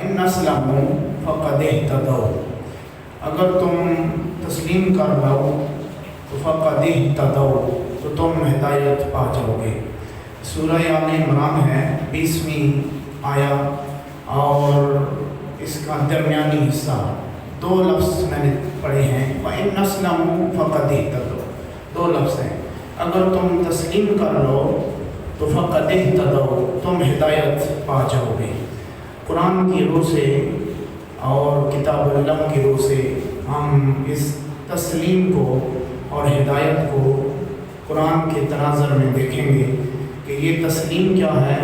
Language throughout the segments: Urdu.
فَإِنْ أَسْلَمُوا فَقَدْ اهْتَدَوْا، اگر تم تسلیم کر لو تو فَقَدْ اهْتَدَوْا، تو تم ہدایت پا جاؤ گے۔ سورہ آل عمران ہے 20ویں آیت، اور اس کا درمیانی حصہ دو لفظ میں نے پڑھے ہیں، فَإِنْ أَسْلَمُوا فَقَدْ اهْتَدَوْا، دو لفظ ہیں۔ اگر تم تسلیم کر لو تو فَقَدْ اهْتَدَوْا، تم ہدایت پا جاؤ گے۔ قرآن کی روح سے اور کتاب اللہ کی روح سے ہم اس تسلیم کو اور ہدایت کو قرآن کے تناظر میں دیکھیں گے کہ یہ تسلیم کیا ہے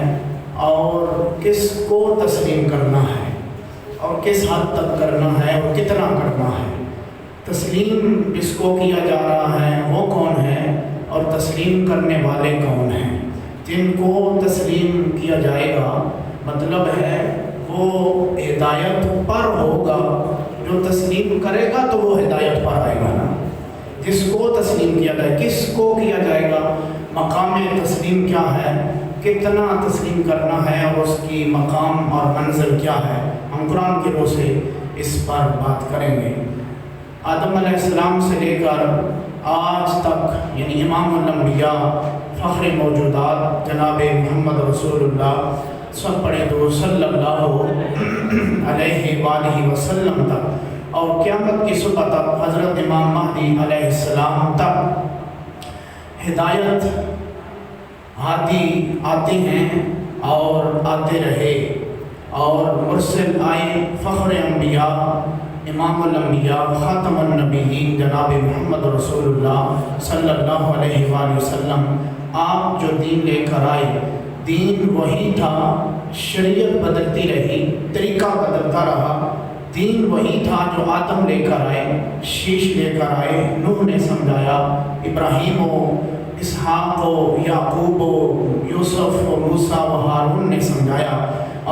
اور کس کو تسلیم کرنا ہے اور کس حد تک کرنا ہے اور کتنا کرنا ہے۔ تسلیم جس کو کیا جا رہا ہے وہ کون ہے اور تسلیم کرنے والے کون ہیں؟ جن کو تسلیم کیا جائے گا مطلب ہے وہ ہدایت پر ہوگا، جو تسلیم کرے گا تو وہ ہدایت پر آئے گا نا۔ جس کو تسلیم کیا جائے، کس کو کیا جائے گا، مقام تسلیم کیا ہے، کتنا تسلیم کرنا ہے اور اس کی مقام اور منزل کیا ہے، ہم قرآن کی روح سے اس پر بات کریں گے۔ آدم علیہ السلام سے لے کر آج تک، یعنی امام الانبیاء، فخر موجودات جناب محمد رسول اللہ، سب پڑھے تو صلی اللہ علیہ وآلہ وسلم تک، اور قیامت کی صبح تک حضرت امام مہدی علیہ السلام تک ہدایت ہادی آتے ہیں اور آتے رہے، اور مرسل آئے فخر انبیاء، امام الانبیاء، خاتم النبیین جناب محمد رسول اللہ صلی اللہ علیہ وآلہ وسلم۔ آپ جو دین لے کر آئے، دین وہی تھا، شریعت بدلتی رہی، طریقہ بدلتا رہا، دین وہی تھا جو آدم لے کر آئے، شیش لے کر آئے، نوح نے سمجھایا، ابراہیم و اسحاق و یعقوب و یوسف و موسیٰ و ہارون نے سمجھایا،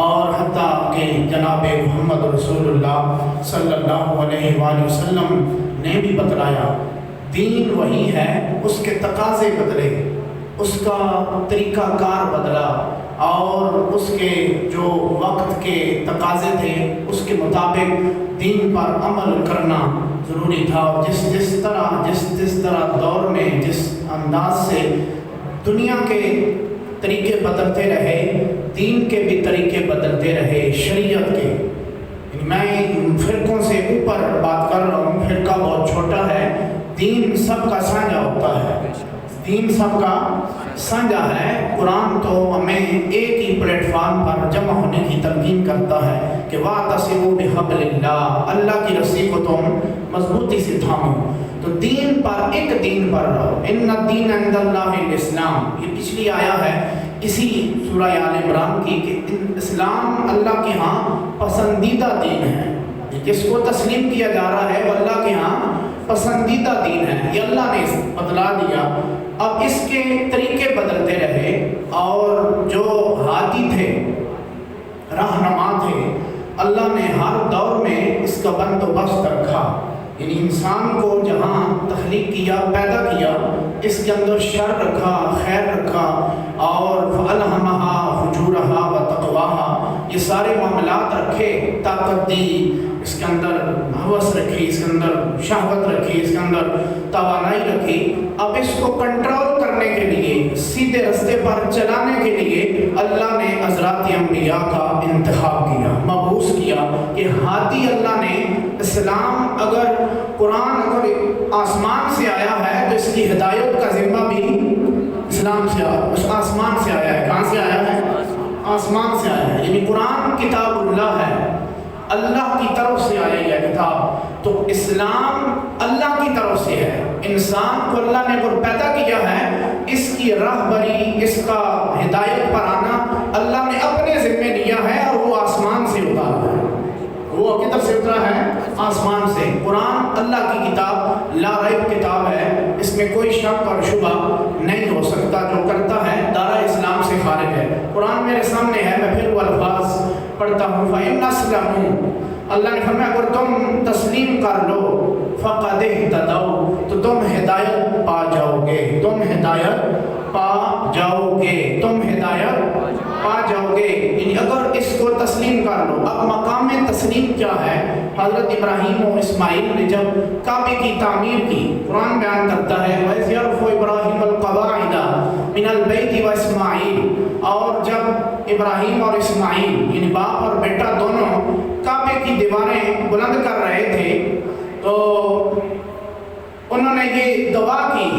اور حتیٰ کہ جناب محمد رسول اللہ صلی اللہ علیہ وآلہ وسلم نے بھی بتلایا۔ دین وہی ہے، اس کے تقاضے بدلے، اس کا طریقہ کار بدلا، اور اس کے جو وقت کے تقاضے تھے اس کے مطابق دین پر عمل کرنا ضروری تھا۔ اور جس طرح دور میں جس انداز سے دنیا کے طریقے بدلتے رہے، دین کے بھی طریقے بدلتے رہے، شریعت کے۔ میں فرقوں سے اوپر بات کر رہا ہوں، فرقہ بہت چھوٹا ہے، دین سب کا سانجا ہوتا ہے، دین سب کا سانجا ہے۔ قرآن تو ہمیں ایک ہی پلیٹ فارم پر جمع ہونے کی تلقین کرتا ہے کہ وَاعْتَصِمُوا بِحَبْلِ اللَّهِ، اللہ کی رسی کو تم مضبوطی سے تھامو، تو دین پر، ایک دین پر رہو۔ اِنَّ الدِّينَ عِندَ اللَّهِ الْإِسْلَامُ، یہ پچھلی آیا ہے اسی سورہ آل عمران کی کہ اسلام اللہ کے ہاں پسندیدہ دین ہے۔ جس کو تسلیم کیا جا رہا ہے وہ اللہ کے ہاں پسندیدہ دین ہے، یہ اللہ نے بتلا دیا۔ اب اس کے طریقے بدلتے رہے، اور جو ہادی تھے، رہنما تھے، اللہ نے ہر دور میں اس کا بندوبست رکھا۔ یعنی انسان کو جہاں تخلیق کیا، پیدا کیا، اس کے اندر شر رکھا، خیر رکھا، اور فَأَلْهَمَهَا فُجُورَهَا وَتَقْوَاهَا، یہ سارے معاملات رکھے، طاقت دی، اس کے اندر ہوس رکھی، اس کے اندر شہوت رکھی، اس کے اندر توانائی رکھی۔ اب اس کو کنٹرول کرنے کے لیے، سیدھے رستے پر چلانے کے لیے اللہ نے حضرات انبیاء کا انتخاب کیا، مبعوث کیا کہ ہادی اللہ نے اسلام، اگر قرآن اگر آسمان سے آیا ہے تو اس کی ہدایت کا ذمہ بھی اسلام سے آسمان سے آیا ہے۔ کہاں سے آیا ہے؟ آسمان سے آیا ہے، یعنی قرآن کتاب اللہ ہے، اللہ کی طرف سے آیا یہ کتاب، تو اسلام اللہ کی طرف سے ہے۔ انسان کو اللہ نے اگر پیدا کیا ہے، اس کی راہبری، اس کا ہدایت پر آنا اللہ نے اپنے ذمے لیا ہے، اور وہ آسمان سے اتارا ہے۔ وہ کدھر سے اترا ہے؟ آسمان سے۔ قرآن اللہ کی کتاب، لا ریب کتاب ہے، اس میں کوئی شک اور شبہ نہیں ہو سکتا، جو کرتا ہے دائرہ اسلام سے خارج ہے۔ قرآن میرے سامنے ہے، میں پھر وہ الفاظ پڑھتا ہوں۔ فَإِنْ أَسْلَمُوا، اللہ نے فرمایا اگر تم تسلیم کر لو، فَقَدْ اهْتَدَوْا، تو تم ہدایت پا جاؤ گے، تم ہدایت پا جاؤ گے، تم ہدایت پا جاؤ گے، یعنی اگر اس کو تسلیم کر لو۔ اب مقام تسلیم کیا ہے؟ حضرت ابراہیم و اسماعیل نے جب کعبے کی تعمیر کی، قرآن بیان کرتا ہے وَإِذْ يَرْفَعُ إِبْرَاهِيمُ الْقَوَاعِدَ مِنَ الْبَيْتِ وَإِسْمَاعِيلُ، اور جب ابراہیم اور اسماعیل یعنی باپ اور بیٹا دونوں کعبے کی دیواریں بلند کر رہے تھے تو انہوں نے یہ دعا کی،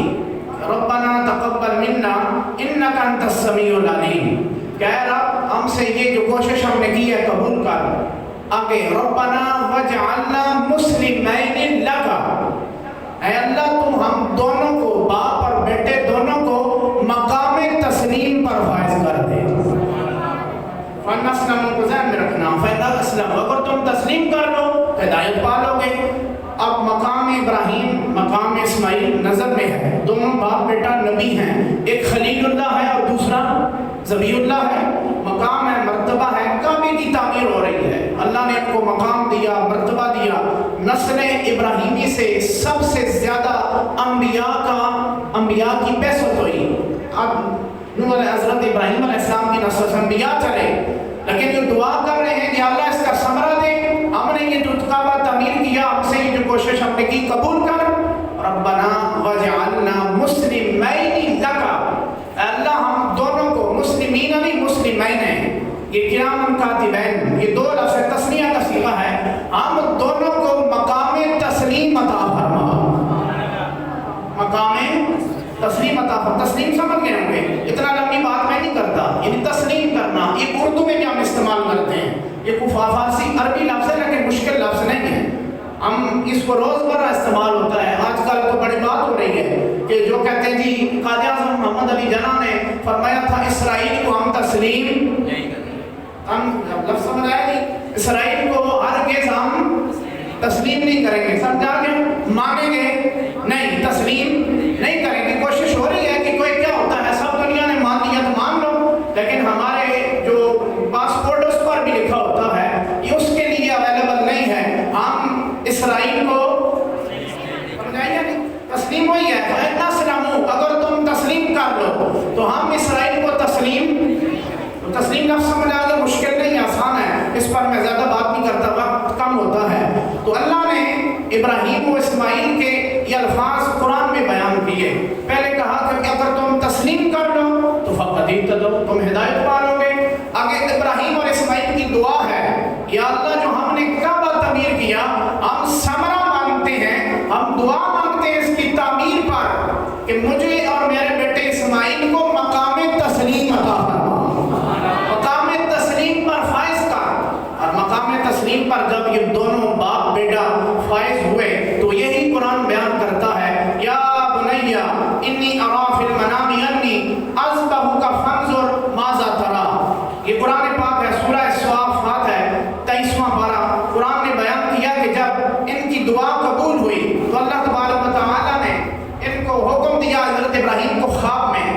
ربنا تقبل منا انک انت السمیع العلیم، کہ اے رب ہم سے یہ جو کوشش ہم نے کی ہے قبول کر۔ آگے ربنا وجعلنا مسلمین لک، اے اللہ تو ہم دونوں کو، باپ اور بیٹے دونوں کو مقام تسلیم پر فائز کر دے۔ فَإِنْ أَسْلَمُوا کو ذہن میں رکھنا، فَإِنْ أَسْلَمُوا، اگر تم تسلیم کر لو ہدایت پا لو گے۔ اب مقام ابراہیم مقام اسماعیل نظر میں ہے، دونوں باپ بیٹا نبی ہیں، ایک خلیل اللہ ہے اور دوسرا ذبیح اللہ ہے، مقام ہے، مرتبہ ہے، کعبے کی تعمیر ہو رہی ہے، اللہ نے ان کو مقام دیا، مرتبہ دیا۔ نسل ابراہیمی سے سب سے زیادہ انبیاء کی بعثت ہوئی۔ اب حضرت ابراہیم علیہ السلام کی نسل سے انبیاء چلے، لیکن جو دعا کر رہے ہیں کہ اللہ اس کا ثمرہ دے، ہم نے یہ جو کعبہ تعمیر کیا، ہم سے یہ جو کوشش ہم نے کی قبول کر۔ ربنا وجعلنا مسلمین لک، اللہ ہم دونوں کو، مسلمین نہیں مسلمین ہیں، یہ کرام کاتبین، یہ دو لفظ تسنیہ کا صیغہ ہے، ہم دونوں کو مقام تسلیم عطا فرما۔ مقام تسلیم عطا فرما، تسلیم سمجھ گئے ہوں گے، اتنا لمبی بات میں نہیں کرتا، یعنی تسلیم کرنا، یہ اردو میں بھی ہم استعمال کرتے ہیں، یہ فارسی عربی لفظ ہے لیکن مشکل لفظ نہیں ہے، ہم اس کو روزمرہ استعمال ہوتا ہے۔ آج کل تو بڑی بات ہو رہی ہے کہ جو کہتے ہیں جی قائد اعظم محمد علی جناح نے فرمایا تھا اسرائیل کو ہم تسلیم نہیں کریں، ہم لفظ سمجھ آیا نہیں، اسرائیل کو ہرگز ہم تسلیم نہیں کریں گے، سمجھا گے، مانیں گے نہیں، تسلیم نہیں کریں گے۔ کوشش ہو رہی ہے کہ کوئی کیا ہوتا ہے، سب دنیا نے مان لیا تو مان لو، لیکن ہمارے جو پاسپورٹ اس پر بھی لکھا ہوتا ہے یہ اس کے لیے اویلیبل نہیں ہے، ہم اسرائیل کو سمجھائیے نہیں، تسلیم ہوئی ہے، اگر تم تسلیم کر لو تو ہم اسرائیل کو تسلیم لفظ سمجھ آ گیا، مشکل نہیں، آسان ہے، اس پر میں زیادہ بات نہیں کرتا، وقت کم ہوتا ہے۔ تو اللہ نے ابراہیم و اسماعیل کے یہ الفاظ قرآن میں بیان کیے، پہلے کہا کہ اگر تم تسلیم کر لو تو فقط اہتدوا، تم ہدایت پا لو گے۔ آگے ابراہیم اور اسماعیل کی دعا ہے، یا اللہ جو ہم نے کعبہ تعمیر کیا، ہم ثمرہ مانگتے ہیں، ہم دعا مانگتے ہیں اس کی تعمیر پر کہ مجھے اور میرے بیٹے اسماعیل کو مقام تسلیم عطا فرما، مقام تسلیم پر فائز کر۔ اور مقام تسلیم پر جب یہ دونوں باپ بیٹا فائز ہوئے تو یہی قرآن بیان کرتا ہے، یا بنی انی اری فی المنام انی اذبحک فانظر ماذا تری، یہ قرآن پاک ہے، سورہ الصافات ہے، 23واں پارہ۔ قرآن نے بیان کیا کہ جب ان کی دعا قبول ہوئی تو اللہ تبارک و تعالیٰ نے ان کو حکم دیا حضرت ابراہیم کو خواب میں،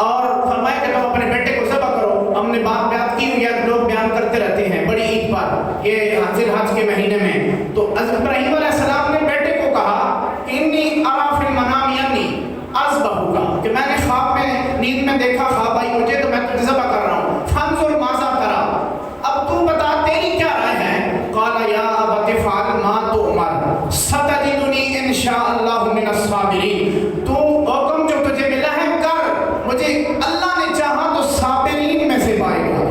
اور فرمایا کہ تم اپنے بیٹے کو ذبح کرو۔ ہم نے بات بیان کی ہوئی ہے، لوگ بیان کرتے رہتے ہیں بڑی عید پر، یہ ذی الحج کے مہینے میں۔ تو حضرت ابراہیم علیہ السلام نے بیٹے کو کہا کہ انی اری فی المنام انی اذبحک، کہ میں نے خواب میں، نیند میں دیکھا، خواب آئی مجھے تو میں تجھے ذبح کر رہا ہوں، فانظر ماذا تری، اب تو بتا تیری کیا رائے ہے؟ قال یا ابت افعل ما تؤمر ستجدنی ان شاء اللہ من الصابرین، تو حکم جو تجھے ملا ہے کر، مجھے اللہ نے چاہا تو صابرین میں سے پائے گا۔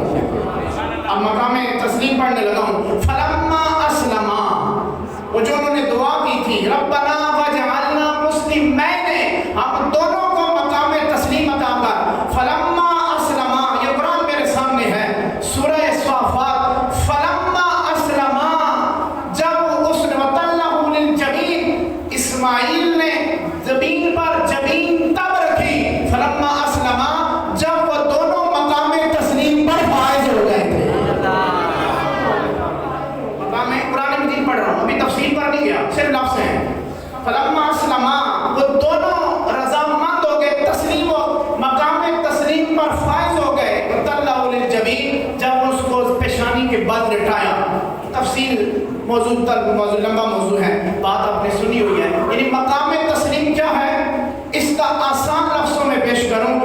اب مقام تسلیم پڑھنے لگا ہوں، فلما اسلما، وہ جو انہوں نے دعا کی تھی، ربنا وجعلنا مسلمین، ہم دونوں کو مقام تسلیم عطا کر، فلما اسلما، یہ قرآن میرے سامنے ہے، سورہ الصافات، فلما اسلما، جب اس نے وطلہ للجبین، اسماعیل نے زمین پر جبین تب رکھی، فلما اسلما، جب وہ دونوں مقام تسلیم پر فائز ہو گئے تھے۔ میں قرآن مجید پڑھ رہا ہوں، ابھی تفسیر پر نہیں گیا، صرف لفظ ہیں، فلما اسلما، وہ دونوں رضامند ہو گئے، تسلیم و مقام تسلیم پر فائز ہو گئے، وطلہ للجبین، جب اس کو پیشانی کے بعد لٹایا۔ تفصیل موضوع لمبا موضوع ہے، بات آپ نے سنی ہوئی ہے، یعنی مقام تسلیم کیا ہے، آسان لفظوں میں پیش کروں،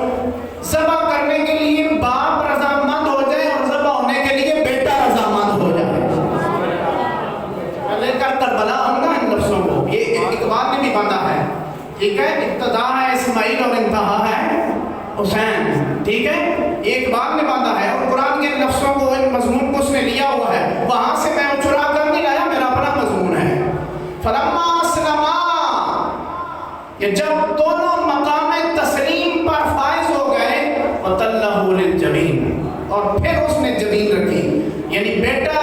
ذبح کرنے کے لیے باپ رضامند ہو ٹھیک ہے، ابتدا ہے اسماعیل اور انتہا ہے حسین، ٹھیک ہے، ایک بات میں باندھا ہے، اور قرآن کے لفظوں کو، ان مضمون کو اس نے لیا ہوا ہے، وہاں سے میں چرا کر نہیں لایا، میرا اپنا مضمون ہے۔ فلما اسلما، کہ جب دونوں مقام تسلیم پر فائز ہو گئے، وَتَلَّهُ لِلْجَبِينِ، اور پھر اس نے جبین رکھی، یعنی بیٹا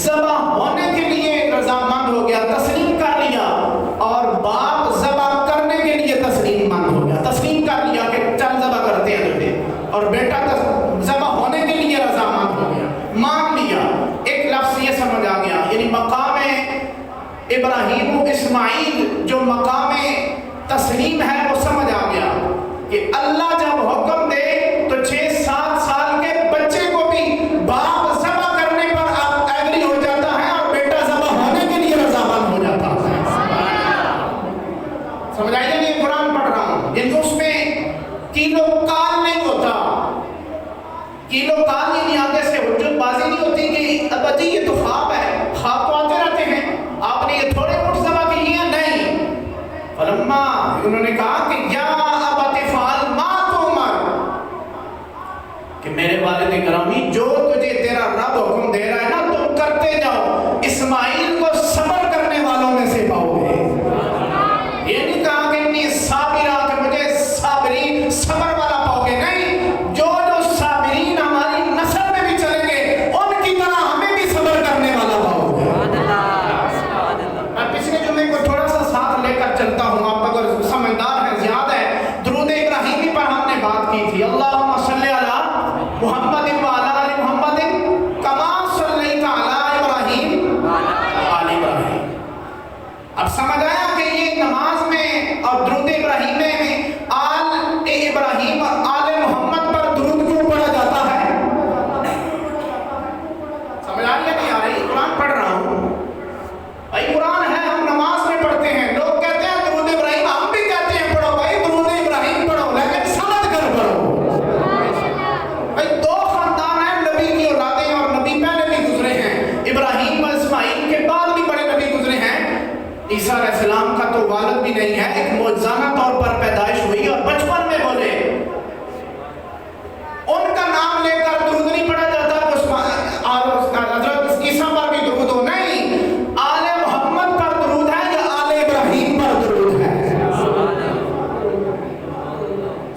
ذبح ہونے کے لیے رضامند ہو گیا، تسلیم کر لیا، اور باپ ذبح کرنے کے لیے تسلیم مند ہو گیا، تسلیم کر لیا کہ چل ذبح کرتے ہیں تجھے، اور بیٹا ذبح ہونے کے لیے رضامند ہو گیا، مان لیا۔ ایک لفظ یہ سمجھ آ گیا، یعنی مقام ابراہیم و اسماعیل جو مقام تسلیم ہے وہ سمجھ آ گیا کہ اللہ جب حکم دے تو 6-7 سال کے بچے کو بھی باپ ذبح کرنے پر ایگری ہو جاتا ہے، اور بیٹا ذبح ہونے کے لیے رضامند ہو جاتا ہے۔ سمجھ آئیے نہیں، قرآن پڑھ رہا ہوں، یعنی اس میں کیلو کال نہیں ہوتا، کیلو کال ہی نہیں، آگے سے حجت بازی نہیں ہوتی کہ ابا جی یہ تو خواب ہے، خواب تو آتے رہتے ہیں، آپ نے یہ تھوڑے مٹھ ذبح کیے ہیں، نہیں۔ فلما، انہوں نے کہا کہ یا ابت افعل ما تؤمر، کہ میرے والد گرامی جو تجھے تیرا رب حکم دے رہا ہے نا تم کرتے جاؤ، اسماعیل کو صبر کرنے والوں میں سے پاؤ گے۔ یہ نہیں کہا کہ انی صابرہ، کہ مجھے صابرین صبر والا پاؤ گے، نہیں، جو صابرین ہماری نسل میں بھی چلیں گے ان کی طرح ہمیں بھی صبر کرنے والا پاؤ گے۔ میں پچھلے جمعے کو تھوڑا سا ساتھ لے کر چلتا ہوں، آپ اگر سمجھدار ہیں، یاد ہے درود ابراہیمی پر ہم نے بات کی تھی، اللہم صلی علی محمد وعلی آل محمد کما صلیت علی ابراہیم آل ابراہیم۔ اب سمجھ آیا کہ یہ نماز میں اور درود ابراہیمی میں آل ابراہیم اور آل محمد پر درود کیوں پڑھا جاتا ہے؟ سمجھ آ رہی ہے نہیں آ رہی؟ قرآن پڑھ رہا ہوں بھائی، قرآن ہے، ہم نماز میں پڑھتے ہیں، لوگ کہتے ہیں درود ابراہیم، ہم بھی کہتے ہیں پڑھو بھائی درود ابراہیم پڑھو، لیکن سمجھ کر پڑھو بھائی۔ دو خاندان ہیں نبی کی اولادیں، اور نبی پہلے بھی گزرے ہیں، ابراہیم اور اسماعیل کے بعد بھی بڑے نبی گزرے ہیں۔ عیسیٰ علیہ السلام کا تو والد بھی نہیں ہے، ایک معجزانہ طور پر پیدائش ہوئی اور بچپن میں بولے، ان کا نام لے کر درود نہیں پڑھا جاتا، حضرت عیسیٰ پر بھی درود ہو، نہیں، آل محمد پر درود ہے یا آل ابراہیم پر درود ہے؟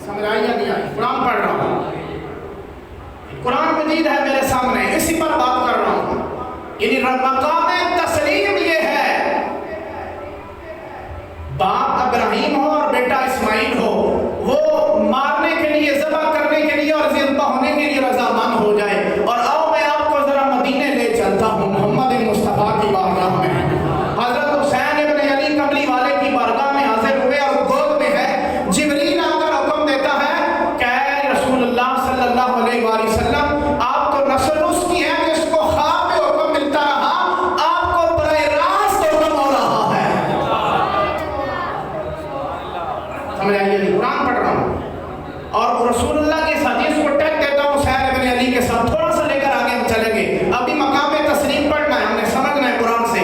سمجھ آئی یا نہیں آئی؟ قرآن پڑھ رہا ہوں، قرآن مجید ہے میرے سامنے، اسی پر بات کر رہا ہوں، یعنی مقام تسلیم یہ ہے، باپ ابراہیم ہو اور بیٹا اسماعیل ہو، وہ مارنے کے لیے، ذبح کرنے کے لیے اور ذبح ہونے کے لیے رضامند ہو جائے۔ اور آؤ میں آپ کو ذرا مدینے لے چلتا ہوں، محمد مصطفیٰ کی بارگاہ میں، حضرت حسین ابن علی کملی والے کی بارگاہ میں حاضر ہوئے، اور گود میں ہے، جبریل آ کر حکم دیتا ہے کہ اے رسول اللہ صلی اللہ علیہ وآلہ وسلم، آپ تو نسل اس کی ہے جس کو خواب میں حکم ملتا رہا، آپ کو براہ راست حکم ہو رہا ہے۔ سمجھ آئیے نہیں؟ قرآن پڑھ رہا ہوں، اور رسول اللہ کی اس حدیث کو ٹیک دیتا ہوں حسین ابن علی کے ساتھ، تھوڑا سا لے کر آگے ہم چلیں گے، ابھی مقام تسلیم پڑھنا ہے، ہم نے سمجھنا ہے قرآن سے۔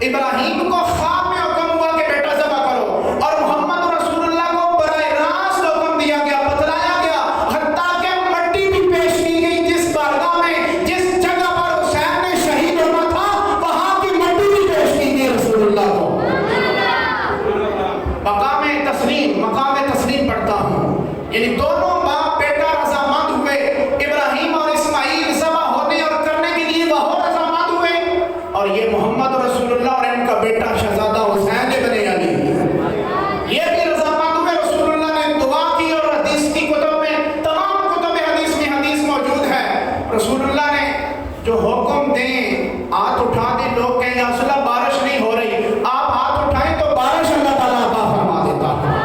ابراہیم کو خواب میں حکم ہوا کہ بیٹا ذبح کرو، اور محمد رسول اللہ کو براہ راست حکم دیا گیا، بتلایا گیا، حتیٰ کہ مٹی بھی پیش کی گئی، جس بارگاہ میں، جس جگہ پر حسین نے شہید ہونا تھا، وہاں کی مٹی بھی پیش کی گئی رسول اللہ کو۔ مقام تسلیم پڑھتا ہوں، یعنی دونوں باپ بیٹا رضامند ہوئے، ابراہیم اور اسماعیل ذبح ہونے اور کرنے کے لیے وہ رضامند ہوئے، اور یہ محمد رسول اللہ اور ان کا بیٹا شہزادہ حسین ابن علی یہ بھی رضامند ہوئے۔ رسول اللہ نے دعا کی، اور حدیث کی کتب میں، تمام کتب حدیث میں حدیث موجود ہے، رسول اللہ نے جو حکم دیں، ہاتھ اٹھا دیں، لوگ کہیں یا رسول اللہ بارش نہیں ہو رہی، آپ ہاتھ اٹھائیں تو بارش اللہ تعالیٰ عطا فرما دیتا ہے۔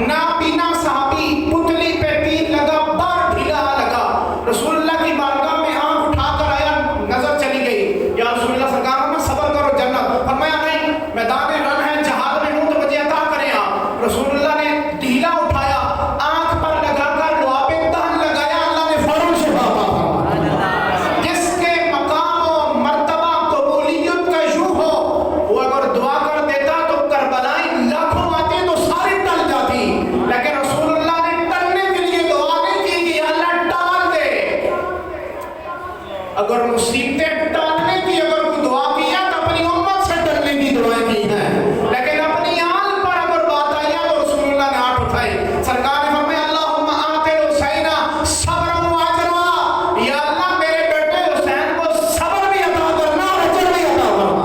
نابینا صحابی پتلی پہ تیر لگا، بار ڈھیلا لگا، رسول اللہ کی بارگاہ میں آنکھ اٹھا کر آیا، نظر چلی گئی، یا رسول اللہ سرکار میں صبر کرو جنت، فرمایا نہیں، میدان رن ہے، جہاد میں ہوں تو مجھے عطا کریں آپ۔ رسول اللہ نے ڈھیلا اٹھایا، آنکھ پر لگا کر لعاب دہن لگایا، اللہ نے فوراً شفا عطا فرمایا۔ جس کے مقام و مرتبہ قبولیت کا یوں ہو اگر مصیبتیں ٹالنے کی اگر کوئی دعا کی ہے تو اپنی امت سے ڈرنے کی دعائیں کی ہیں، لیکن اپنی آل پر اگر بات آئی ہے تو رسول اللہ نے ہاتھ اٹھائی، سرکار نے فرمایا اللہم آت الحسین صبرا و اجرا، یا اللہ میرے بیٹے حسین کو صبر بھی عطا کرنا اور اجر بھی عطا کرنا۔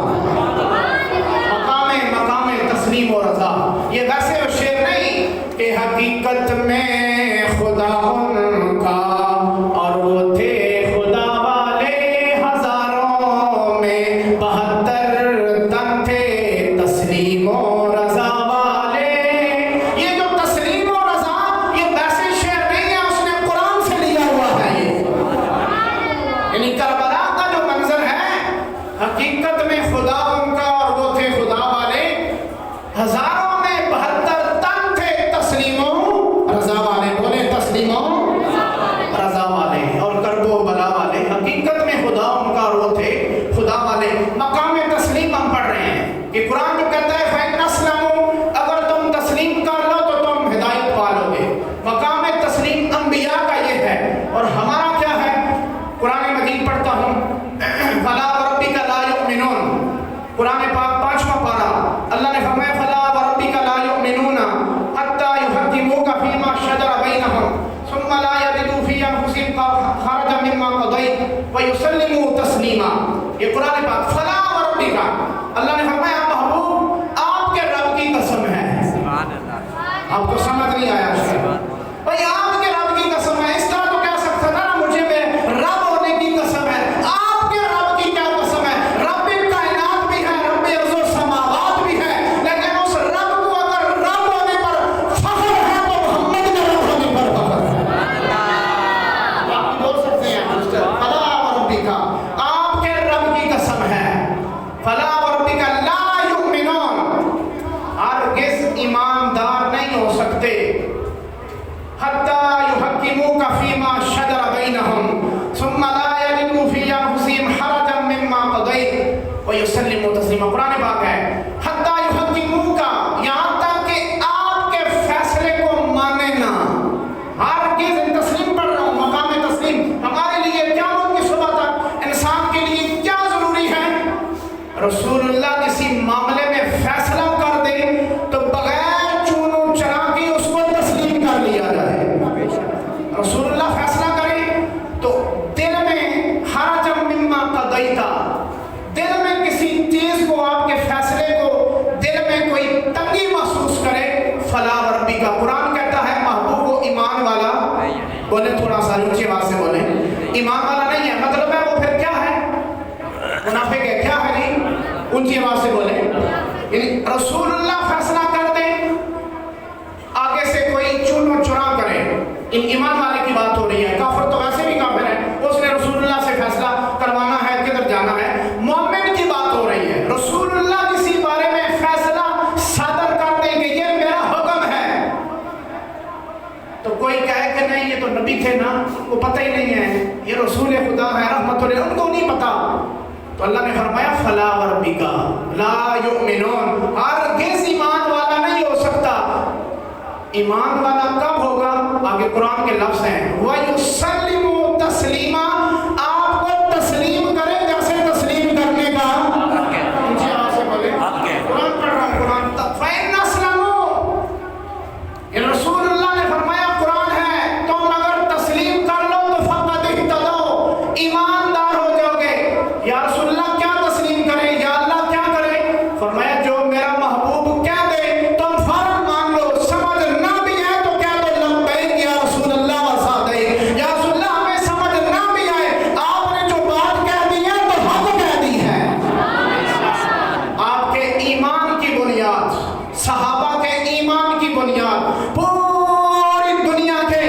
مقام تسلیم و رضا، یہ ویسے وہ شعر نہیں کہ حقیقت میں خدا ان کا اور وہ تھے خدا والے ہزاروں میں 72 تن تھے تسلیم و رضا والے۔ یہ جو تسلیم و رضا یہ ویسے شعر نہیں ہے، اس نے قرآن سے لیا ہوا ہے۔ یہ یعنی کربلا کا جو منظر ہے حقیقت میں خدا ان کا اور وہ تھے خدا والے ہزاروں میں 72 تن تھے تسلیم و رضا والے، بولے تسلیم و رضا والے اور کرب و بلا والے، حقیقت میں خدا ان کا اور وہ تھے خدا والے۔ مقام تسلیم ہم پڑھ رہے ہیں کہ قرآن جو کہتا ہے فَإِنْ أَسْلَمُوا، اگر تم تسلیم کر لو تو تم ہدایت پالو گے۔ مقام تسلیم انبیاء کا یہ ہے، اور ہمارا کیا ہے؟ قرآن مجید پڑھتا ہوں فَلَا وَرَبِّكَ لَا يُؤْمِنُونَ، قرآن پاک 5واں پارہ، اللہ نے فرمایا فَلَا وَرَبِّكَ لَا يُؤْمِنُونَ حَتَّى يُحَكِّمُوكَ فِيمَا شَجَرَ بَيْنَهُمْ ثُمَّ لَا يَجِدُوا فِي أَنفُسِهِمْ حَرَجًا مِّمَّا قَضَيْتَ وَيُسَلِّمُوا تَسْلِيمًا۔ یہ قرآن پاک فَلَا وَرَبِّكَ، اللہ نے فرمایا محبوب آپ کے رب کی قسم ہے۔ آپ کو سمجھ نہیں آیا شاید بھائی، آپ کے رب کی قسم ہے، اس طرح تو کہہ سکتا تھا نا مجھے میرے رب ہونے کی قسم ہے۔ آپ کے رب کی کیا قسم ہے؟ رب کائنات بھی ہے، رب ارض و سماوات بھی ہے، لیکن اس رب کو اگر رب ہونے پر فخر ہے تو محمد کے رب ہونے پر فخر ہے۔ آپ بول سکتے ہیں فلا وربک، آپ کے رب کی قسم ہے، فلا وربک لا یؤمنون، ہرگز ایماندار نہیں ہو سکتے، حتی یحکموک فیما شجر بینہم ثم لا یجدوا فی انفسہم حرجا مما قضیت ویسلموا تسلیما۔ قرآن پاک ہے حتی یحکموک، یہاں تک کہ آپ کے فیصلے کو مانے نہ۔ ہرگز تسلیم پڑھ رہا ہوں، مقام تسلیم ہمارے لیے قیامت کی صبح تک انسان کے لیے کیا ضروری ہے؟ رسول اللہ کسی معاملے میں فیصلہ کر دے تو بغیر چونو چرا کے اس کو تسلیم کر لیا جائے۔ رسول اللہ فیصلہ کرے تو دل میں حرج مما قضیت، دل میں کسی چیز کو، آپ کے فیصلے کو دل میں کوئی تنگی محسوس کرے، فلا وربک، قرآن کہتا ہے محبوب وہ ایمان والا، بولے تھوڑا سا اونچی آواز سے بولیں، ایمان والا نہیں ہے، مطلب ہے وہ پھر کیا ہے؟ منافق ہے، کیا ہے نہیں؟ اونچی آواز سے بولیں، یعنی رسول اللہ فیصلہ کر دیں، آگے سے کوئی چون و چرا کرے، ایمان والے کی بات ہو رہی ہے، کافر تو ویسے بھی کافر ہے، اس نے رسول اللہ سے فیصلہ کروانا ہے کدھر جانا ہے، مومن کی بات ہو رہی ہے، رسول اللہ کسی بارے میں فیصلہ صادر کر دیں کہ یہ میرا حکم ہے، تو کوئی کہے کہ نہیں یہ تو نبی تھے نا، وہ پتہ ہی نہیں ہے، یہ رسول خدا ہے رحمت اللہ، ان کو نہیں پتا، تو اللہ نے فرمایا فلا وربک لا یؤمنون، ہرگز ایمان والا نہیں ہو سکتا۔ ایمان والا کب ہوگا؟ آگے قرآن کے لفظ ہیں وَيُسَلِّمُوا تَسْلِيمًا، آپ کو تسلیم کرے جیسے تسلیم کرنے کا مجھے آج سے بولے، قرآن پڑھ رہا ہوں، قرآن فَإِنْ أَسْلَمُوا، یہ رسول اللہ نے فرمایا قرآن ہے، تم اگر تسلیم کر لو تو فقط اہتدوا، ایماندار ہو جاؤ گے۔ یا رسول اللہ کیا تسلیم کریں، یا اللہ کیا کریں؟ فرمایا جو میرا محبوب کہہ دے تم فوراً مان لو، سمجھ نہ بھی ہے تو کہہ دو لبیک یا رسول اللہ وصادق، یا رسول اللہ ہمیں سمجھ نہ بھی آئے، آپ نے جو بات کہہ دی ہے تو حق کہہ دی ہے۔ آپ کے ایمان کی بنیاد، صحابہ کے ایمان کی بنیاد، پوری دنیا کے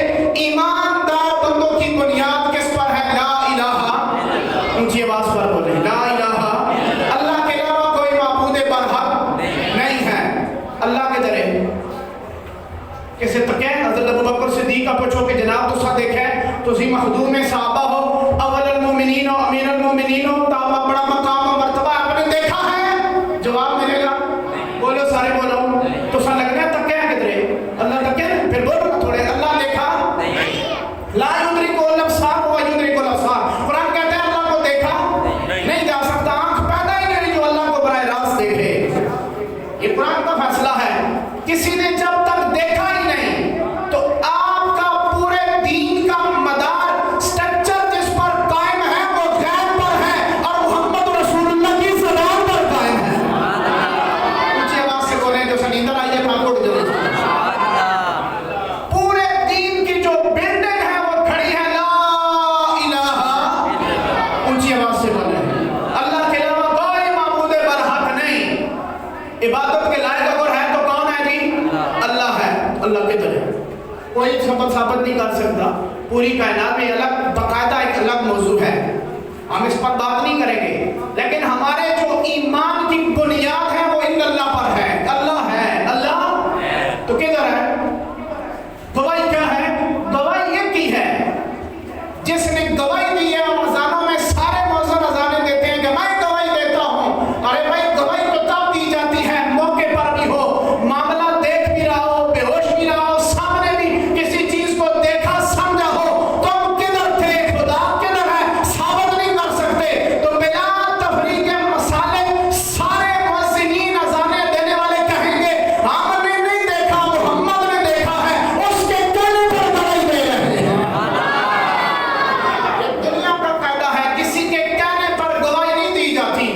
ایماندار بندوں کی بنیاد کس پر ہے؟ لا الہ، اونچی آواز پر بولے لا الہ، اللہ کے علاوہ کوئی معبود برحق نہیں ہے۔ اللہ کے درے کسے تکے حضرت ابوبکر صدیق کا پوچھو کہ جناب تو سا دیکھے تو اسی مخدوم صحابہ ہو، اول المومنین و امیر المومنین ہو، تابہ بڑا مقام و مرتبہ آپ نے دیکھا ہے؟ جواب ملے گا، بولو سارے بولو، تو سا لگنا تکے ہیں کدرے اللہ تکے، پھر بولو نا تھوڑے، اللہ دیکھا لا یدرکو الابصار و یدرکو الابصار، قرآن کہتا ہے اللہ کو کسی نے جب تک دیکھا ہی نہیں تو آپ کا پورے دین کا مدار سٹرکچر جس پر قائم ہے وہ غیب پر ہے اور محمد رسول اللہ کی زبان پر قائم ہے. اونچی آواز سے بولیں جو سنیندر آئیے ٹھاکر جو پورے دین کی جو بلڈنگ ہے وہ کھڑی ہے لا الہ. اونچی آواز سے بولیں اللہ کے علاوہ کوئی معبود برحق نہیں. عبادت کے لائق اگر ہے تو کون ہے جی؟ اللہ ہے. اللہ کے طرح کوئی ثابت نہیں کر سکتا. پوری کائنات میں الگ باقاعدہ ایک الگ موضوع ہے, ہم اس پر بات نہیں کریں گے, لیکن ہمارے جو ایمان کی بنیاد ہے وہ ان اللہ پر ہے. اللہ ہے. اللہ تو کدھر ہے؟ گواہی کیا ہے؟ گواہی یہ کی ہے جس نے گواہی دی ہے. اور اذانوں میں سارے مؤذن اذانیں دیتے ہیں کہ میں گواہی دیتا ہوں. ارے بھائی گواہی تو تب دی جاتی ہے موقع پر بھی ہو, معاملہ دیکھ بھی رہا ہو, بے ہوش بھی رہا ہو, سامنے بھی کسی چیز کو دیکھا سمجھا ہو, تم کدھر تھے, خدا کدھر ہے, ثابت نہیں کر سکتے. تو بلا تفریق مسالے سارے مؤذنین اذانیں دینے والے کہیں گے ہم نے نہیں دیکھا, محمد نے دیکھا ہے, اس کے کہنے پر گواہی دے رہے ہیں. یہ دنیا کا قاعدہ ہے, کسی کے کہنے پر گواہی نہیں دی جاتی.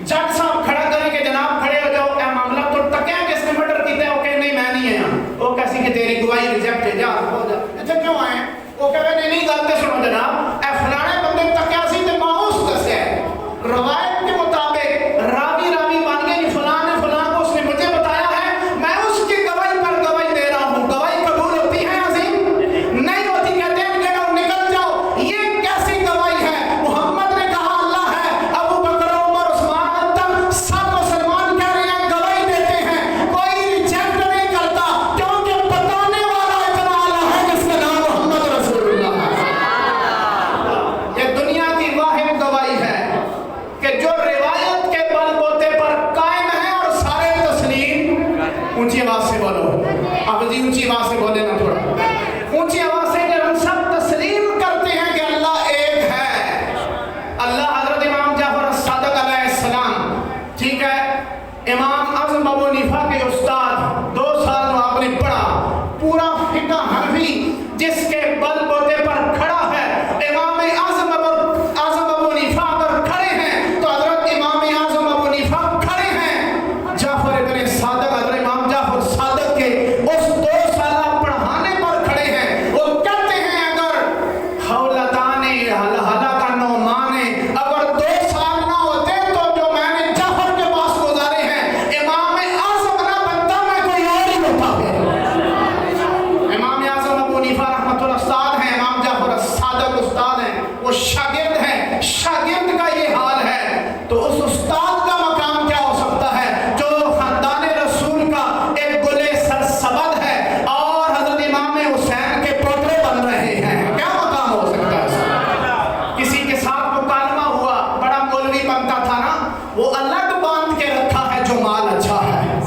جج صاحب کھڑا کریں کہ جناب کھڑے ہو جاؤ, اے معاملہ تو ٹکے کس نے مرڈر کیتا ہے, وہ کہ نہیں میں نہیں ہے. وہ کیسی کہ تیری گواہی ریجیکٹ ہے, جا ہو جا. اچھا کیوں آئے؟ وہ کہے نہیں غلطی سنو جناب, اے فلانے بندے تکیا سی تے ماؤس دسے ہے. روایت کے مطابق راوی بن گئے, فلاں نے فلاں کو اس نے مجھے بتایا ہے, میں اس کی گواہی پر گواہی دے رہا ہوں. گواہی قبول ہوتی ہے عظیم؟ نہیں ہوتی. کہتے ہیں نکل جاؤ, یہ کیسی گواہی ہے؟ محمد نے کہا اللہ ہے, ابو بکر عمر عثمان تک سب مسلمان کہہ رہے ہیں گواہی دیتے ہیں, کوئی ریجیکٹ نہیں کرتا کیونکہ بتانے والا اتنا اعلیٰ ہے جس کا نام محمد رسول اللہ ہے. یہ دنیا کی واحد گواہی ہے کہ جو روایت کے بل بوتے پر قائم ہے اور سارے تسلیم. اونچی آواز سے بولو, اب جی اونچی آواز سے بولے نا, تھوڑا اونچی آواز سے کہ ہم سب تسلیم کرتے ہیں کہ اللہ ایک ہے. اللہ حضرت امام جعفر الصادق علیہ السلام, ٹھیک ہے, امام اعظم ابو حنیفہ کے استاد, 2 سال میں آپ نے پڑھا, پورا فقہ حنفی جس کے بل بوتے پر کھڑا ہے. امام اعظم ابو حنیفہ اگر کھڑے ہیں تو حضرت امام اعظم ابو حنیفہ کھڑے ہیں. جعفر ابن صادق, حضرت امام جعفر صادق کے اس 2 سالہ پڑھانے پر کھڑے ہیں. وہ کہتے ہیں اگر حولتانے حلحلہ کا نعمانے اگر 2 سال نہ ہوتے تو جو میں نے جعفر کے پاس گزارے ہیں امام اعظم نہ بنتا, میں کوئی اور ہی ہوتا ہے. امام اعظم ابو حنیفہ رحمۃ اللہ استاد ہیں, امام جعفر الصادق استاد ہیں, وہ شاگرد ہیں. شاگرد کا یہ حال ہے تو اس استاد کا مقام کیا ہو سکتا ہے جو خاندان رسول کا ایک گلے سرسبد ہے اور حضرت امام حسین کے پوترے بن رہے ہیں. کیا مقام ہو سکتا ہے اس کا؟ کسی کے ساتھ مکالمہ ہوا, بڑا مولوی بنتا تھا نا, وہ الگ باندھ کے رکھا ہے جو مال اچھا ہے.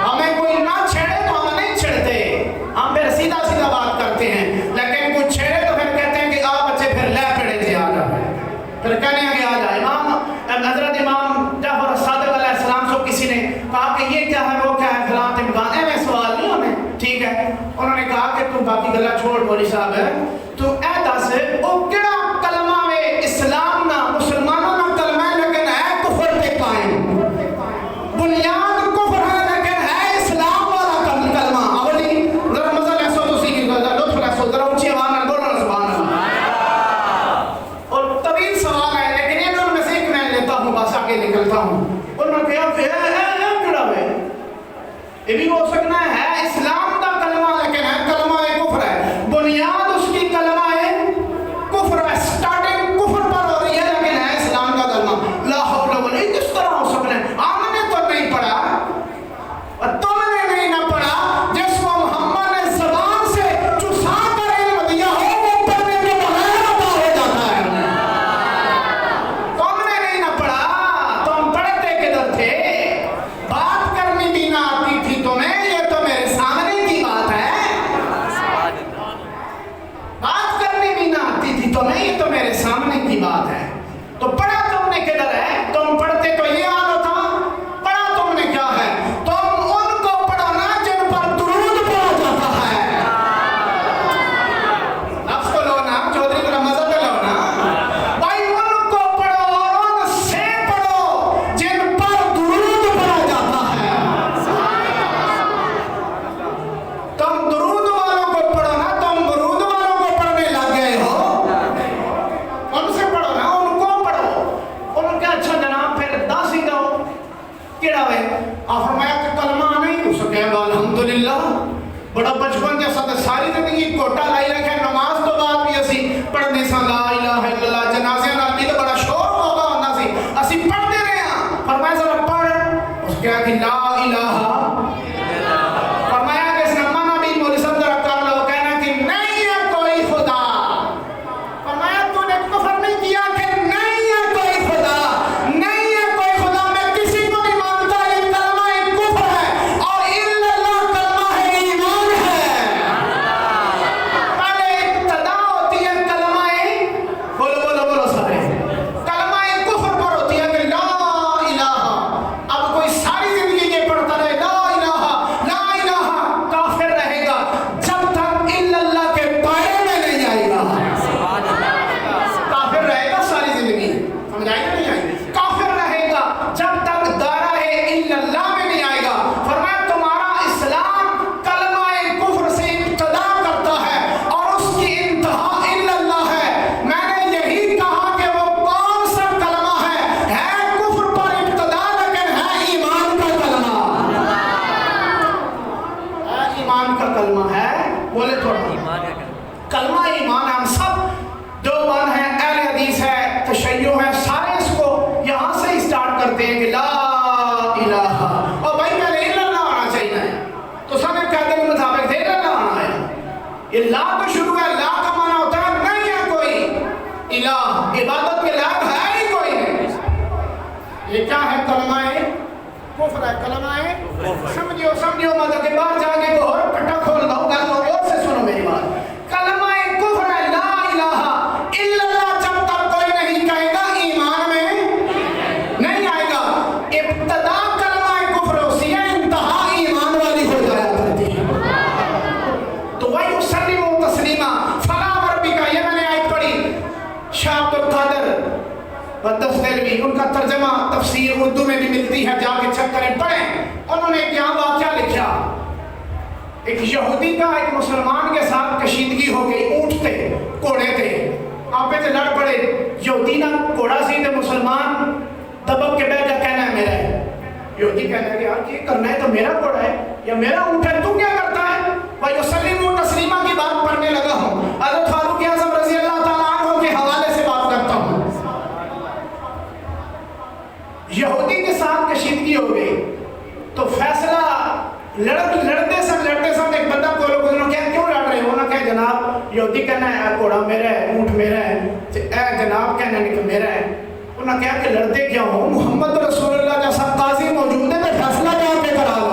ہمیں کوئی نہ چھیڑے تو ہم نہیں چھیڑتے, ہم پھر سیدھا سیدھا بات کرتے ہیں, لیکن کوئی چھیڑے تو پھر کہتے ہیں کہ آ بچے پھر لے پڑے تھے آ جا, پھر کہنے آگے آ جا. حضرت امام جعفر الصادق علیہ السلام سے کسی نے کہا کہ یہ کیا ہے, وہ کیا ہے, فلاں امکان ہے, میں سوال نہیں ہمیں, ٹھیک ہے. انہوں نے کہا کہ تو باقی گلا چھوڑ مولوی صاحب ہے, تو اے دس وہ کہڑا کلمہ میں اسلام نہ مسلمانوں نہ کلمہ ہے لیکن ہے کفر پہ قائم, بنیاد کفر ہے لیکن ہے اسلام والا کلمہ. اولی ذرا مزہ لے سو, تو سیکھ لطف لے سو, ذرا اونچی آواز میں بولو نا سبحان اللہ. اور طویل سوال ہے لیکن یہ میں سے ایک میں لیتا ہوں, بس آگے نکلتا ہوں. انہوں نے کہا کہڑا ہے, یہ بھی ہو سکنا ہے اسلام کا کلمہ لیکن ہے کلمہ کفر ہے, بنیاد اس کی کلمہ ہے کفر ہے, سٹارٹنگ کفر پر ہو رہی ہے لیکن ہے اسلام کا کلمہ. لا حول ولا قوت, کس طرح ہو سکنا ہے؟ ہم نے تو نہیں پڑھا اور تم نے نہیں نہ پڑھا, جس کو محمد نے زبان سے چسا کر علم دیا ہو وہ پڑھنے کے بغیر عطا ہو جاتا ہے. تم نے نہیں نہ پڑھا, تم پڑھتے کدھر تھے, بات کرنی بھی نہ آتی تھی تمہیں, یہ تو میرے آپ فرمایا کہ کلمہ نہیں ہو سکے گا الحمدللہ بڑا بچپن جیسا تو ساری زندگی کوٹا لائی رکھے نماز تو بعد بھی اسی پڑھنے سا لا الہ الا اللہ جنازے نال بھی تو بڑا شور ہوگا ہونا سی اسی پڑھتے رہے ہیں فرمایا ذرا پڑھ اس کہا کہ لا الہ فرمایا کہ اس نمہ نبی مولی صاحب ذرا کر لو کہنا کہ نہیں ہے کوئی خدا فرمایا تو نے کفر نہیں کیا کہ نہیں ہے کوئی خدا نہیں ہے کوئی خدا میں کسی کو نہیں مانتا یہ کلمہ ایک کفر ہے اور الا اللہ کلمہ ہے ایمان ہے پہلے ابتدا ہوتی ہے کلمہ بولو بولو بولو سارے کلمہ کفر پر ہوتی ہے کہ لا الہ اب کوئی ساری زندگی یہ پڑھتا رہے لا الہ کافر رہے گا جب تک الا اللہ کے دائرے میں نہیں آئے گا کافر رہے گا ساری زندگی سمجھ آئی یا نہیں آئی کافر رہے گا جب تک دائرہ الا اللہ میں نہیں آئے گا فرمایا تمہارا اسلام کلمہ کفر سے ابتدا کرتا ہے اور اس کی انتہا الا اللہ ہے میں نے یہی کہا کہ وہ کون سا کلمہ ہے کفر پر ابتدا لیکن ہے ایمان کا کلمہ ہے ایمان کا کلمہ ہے بولے تھوڑا کلمہ ایمان ہے ہم سب جو بند ہیں اہل حدیث ہے تشیع ہے سارے اس کو یہاں سے اسٹارٹ کرتے ہیں کہ لا الہ اور بھائی پہلے الا اللہ آنا چاہیے تو سب ایک قاعدے کے مطابق تھے الا اللہ آنا ہے یہ لا تو شروع ہے لا کا معنی ہوتا ہے نہیں ہے کوئی الہ عبادت کے لائق ہے ہی کوئی نہیں یہ کیا ہے کلمہ کفر ہے کلمہ سمجھو مطلب کہ باہر جا کے اور پٹا کھول دو گل اور سے سنو میری بات کلمہ کفر ہے لا الہ الا اللہ جب تک کوئی نہیں کہے گا ایمان میں نہیں آئے گا ابتدا کلمہ کفر ہوتی ہے انتہا ایمان والی ہو جایا کرتی ہے تو وہی اسلم و تسلیمہ فلا وربی کا یہ میں نے آیت پڑھی شاہ عبد القادر بدس دلوی ان کا ترجمہ تفسیر اردو میں بھی ملتی ہے جا کے چیک کریں پڑھیں انہوں نے یہاں واقعہ لکھا ایک یہودی کا ایک مسلمان کے ساتھ کشیدگی ہو گئی اونٹ تھے کوڑے تھے آپ سے لڑ پڑے یہودی نہ کوڑا سی تھے مسلمان دبک کے بیٹھ جا کہنا ہے میرا ہے یہودی کہنا ہے کہ یار یہ کرنا ہے تو میرا کوڑا ہے یا میرا اونٹ ہے تو کیا کرتا ہے بھائی وسلم و تسلیمہ کی بات پڑھنے لگا ہوں حضرت فاروق اعظم رضی اللہ تعالیٰ عنہ کے حوالے سے بات کرتا ہوں یہودی کے ساتھ کشیدگی ہو گئی تو فیصلہ لڑتے سب ایک بندہ کو لوگ کیوں لڑ رہے ہو نہ کہ جناب یہودی کہنا ہے کوڑا میرا ہے اونٹ میرا ہے اے جناب کہنا ہے کہ میرا ہے انہوں نے کہا کہ لڑتے کیا ہو محمد رسول اللہ جیسا قاضی موجود ہے تو فیصلہ جا کے کرا لو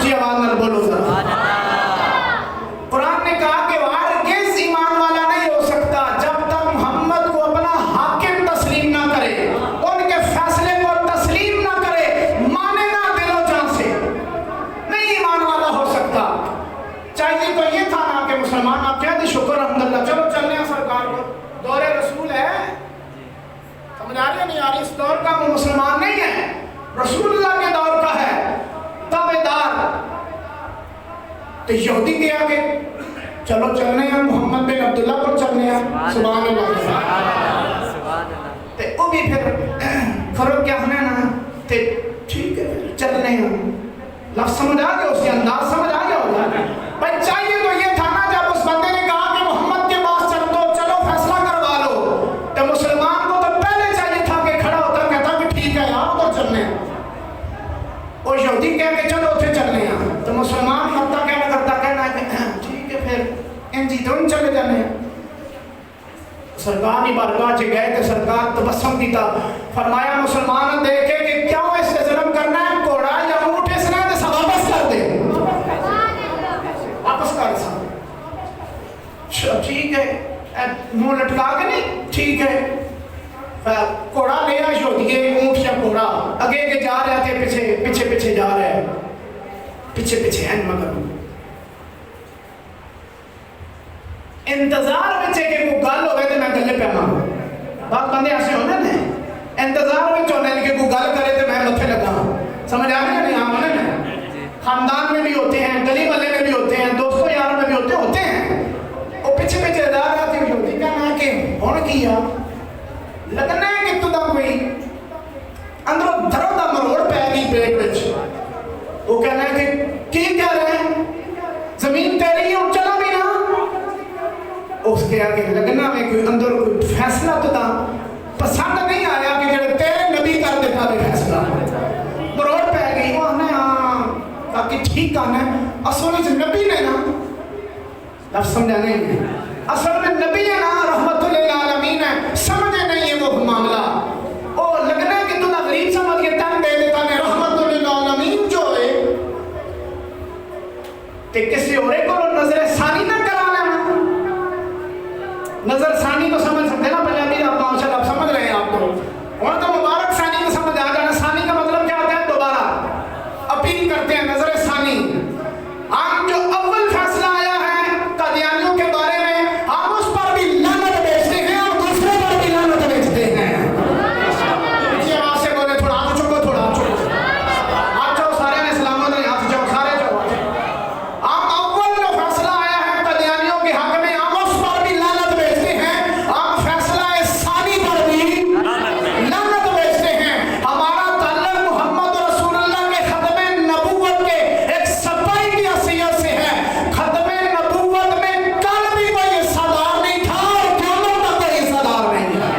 جی آواز نہ بولو ذرا قرآن نے کہا کہ ہرگز ایمان والا نہیں ہو سکتا جب تک محمد کو اپنا حاکم تسلیم نہ کرے ان کے فیصلے کو تسلیم نہ کرے مانے نہ دل و جان سے نہیں ایمان والا ہو سکتا چاہیے تو یہ تھا نا کہ مسلمان آپ کہتے شکر الحمدللہ چلو چلنے ہیں سرکار کو دور رسول ہے سمجھ آ رہی ہے نہیں آ رہی اس دور کا وہ مسلمان نہیں ہے رسول اللہ کے دور کا ہے تابعدار تو یہودی کے آگے چلو چلنے ہیں محمد بن عبداللہ پر چلنے ہیں سبحان اللہ تے وہ بھی پھر فرق کیا ہونا نا تے ٹھیک ہے چلنے ہیں لفظ سمجھ آ گیا اس کے انداز سمجھ آ گیا ہوگا بھائی چاہیے تو یہ تھا نا جب اس بندے نے کہا کہ محمد کے پاس چل دو چلو فیصلہ کروا لو تو مسلمان کو تو پہلے چاہیے تھا کہ کھڑا ہوتا کہتا کہ ٹھیک ہے یار ادھر چلنے ہیں اور یہودی کہہ کے چلو اتنے چلنے ہیں تو مسلمان کرتا کہنا ہے کہ ٹھیک ہے پھر ان جی دونوں چلے جانے ہیں سرکار کی بارگاہ چ گئے تو سرکار تبسم کیتا فرمایا مسلمان دیکھے کہ کیوں اس سے ظلم کرنا ہے کوڑا یا اونٹ اس نے تو واپس کر دے واپس کر سا ٹھیک ہے منہ لٹکا کے نہیں ٹھیک ہے کوڑا لیا یہودی اونٹ یا کوڑا اگے کے جا رہے تھے پیچھے جا رہے پیچھے ہیں مگر انتظار بچے کہ کوئی گل ہوئے تو میں گلے پہ مانگوں بات بندے ایسے ہونے نے انتظار بچے ہونے کہ کوئی گل کرے تو میں متھے لگا سمجھ آ رہی ہے نہیں ہاں ہونے نے خاندان میں بھی ہوتے ہیں گلی والے میں بھی ہوتے ہیں دوستوں یاروں میں بھی ہوتے ہیں وہ پیچھے جا رہا تھے یہودی کہنا کہ ہون کیا لگنا ہے کہ تو دا کوئی اندروں دروں دا مروڑ پہ گئی پیٹ وچ اتنے آ کے لگنا میں کوئی اندر کوئی فیصلہ تو تھا پسند نہیں آیا کہ جڑے تیرے نبی کر دیتا بھی فیصلہ مروڑ پہ گئی وہ آنا ہاں تاکہ ٹھیک آنا ہے اصل میں نبی نے نا لفظ سمجھا نہیں ہے اصل میں نبی ہے نا رحمت للعالمین ہے سمجھے نہیں ہے وہ معاملہ وہ لگنا کہ تو غریب سمجھ کے تن دے دیتا نے رحمت للعالمین جو ہے کہ کسی اور کو نظر ثانی نہ کرا لینا نظر ثانی کو سمجھ سکتے نا پنجابی آپ ماشاء اللہ آپ سمجھ رہے ہیں آپ کو وہاں تو مبارک ثانی کو سمجھ آ جانا ثانی کا مطلب کیا ہوتا ہے دوبارہ اپیل کرتے ہیں نظر ثانی ہم جو اول فیصلہ آیا ہے قادیانیوں کے بارے میں ہم اس پر بھی لعنت بیچتے ہیں اور دوسرے پر بھی لعنت بیچتے ہیں جی آواز سے بولے تھوڑا ہاتھ چکو تھوڑا ہاتھ چکو سارے نے سلامت رہے ہاتھ چکو سارے چکو ہم اول جو فیصلہ آیا ہے قادیانیوں کے حق میں ہم اس پر بھی لعنت بیچتے ہیں ہم فیصلہ ثانی پر بھی لعنت بیچتے ہیں ہمارا تعلق محمد رسول اللہ کے ختم نبوت کے ایک صفائی کی حیثیت سے ہے ختم نبوت میں کل بھی کوئی حصہ دار نہیں تھا اور قیامت تک کوئی حصہ دار نہیں ہے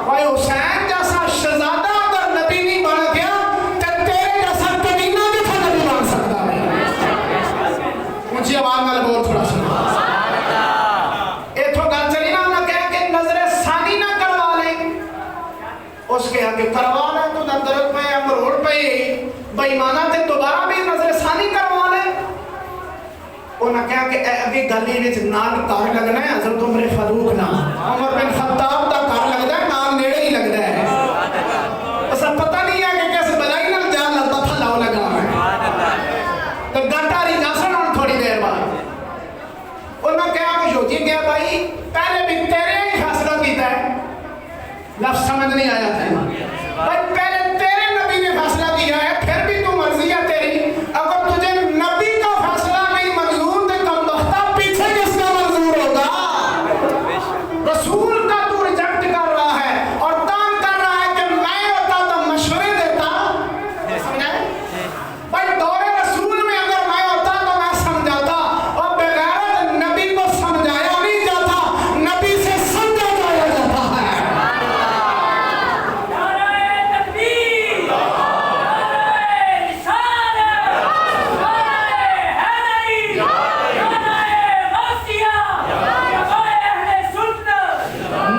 بھائی حسین جیسا شہزادہ اگر نبی نہیں بن گیا تو تیرے جیسا کمینہ کیسا نبی بن سکتا ہے اونچی آواز نال بول تھوڑا سا ایتھوں گل چلی نا انہاں کہا کہ نظر ثانی نہ کروا لے اس کے آگے کروا لے تو درد پہ مروڑ پہ بےمانہ تے دوبارہ بھی نظر ثانی کروا لے انہاں کہا کہ ابھی گلی وچ نال کار لگنا ہے حضرت عمر فاروق نال عمر بن خطاب دا کار لگدا ہے نال نیڑے ہی لگدا ہے اسا پتہ نہیں ہے کہ کس بلائی نال جان لگتا تھا لاؤ لگا ہے تو گھنٹہ رہی جاسن ہوں تھوڑی دیر بعد انہاں کہا کہ جو جی گیا بھائی پہلے بھی تیرے ہی فیصلہ کیتا ہے لفظ سمجھ نہیں آیا تھا بھائی پہلے تیرے نبی نے فیصلہ کیا ہے پھر بھی تو مرضی ہے تیری اگر تجھے نبی کا فیصلہ نہیں منظور تو کم بختہ پیچھے کس کا منظور ہوگا رسول کا تو ریجیکٹ کر رہا ہے اور تان کر رہا ہے کہ میں ہوتا تو مشورے دیتا سمجھا بھائی دور رسول میں اگر میں ہوتا تو میں سمجھاتا اور بغیر نبی کو سمجھایا نہیں جاتا نبی سے سمجھا جایا جاتا ہے